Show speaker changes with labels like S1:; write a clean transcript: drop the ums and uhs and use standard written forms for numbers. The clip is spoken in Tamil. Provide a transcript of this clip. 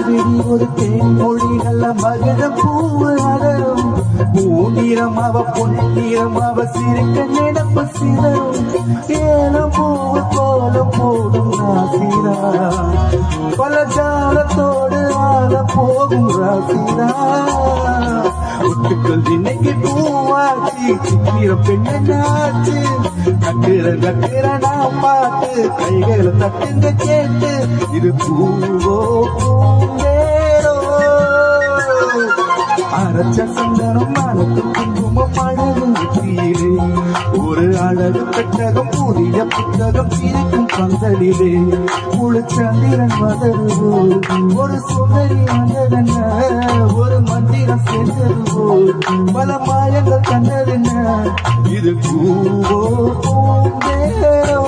S1: விடி ஒரு தேன்மொழி நல்ல மகத பூவு அதரும் பூநீரம் அவ பொன்னீரம் அவ சிரிக்க நினப்பு சிதறும் ஏலம் பூவு கோலம் போடும் ராசிரா பல ஜாலத்தோடு ஆள போகும் ராசிரா ஒட்டுக்கள் இன்னைக்கு பூவாச்சு சிக்கிற பெண்ணாச்சு கட்டுற நான் பார்த்து கைகளை தட்டுங்க கேட்டு இது பூவோ பூந்தேரோ அரைச்ச சந்தனம் மனத்து குங்குமம் அழகும் தீரே ஒரு அழகு பெட்டகம் புதிய புத்தகம் இருக்கும் பந்தலிலே முழுச்சந்திரன் மதருவோ ஒரு சுந்தரி வந்ததென்ன ஒரு மந்திரம் சென்றதுவோ பல மாயங்கள் கண்டதென்ன இது பூவோ பூந்தேரோ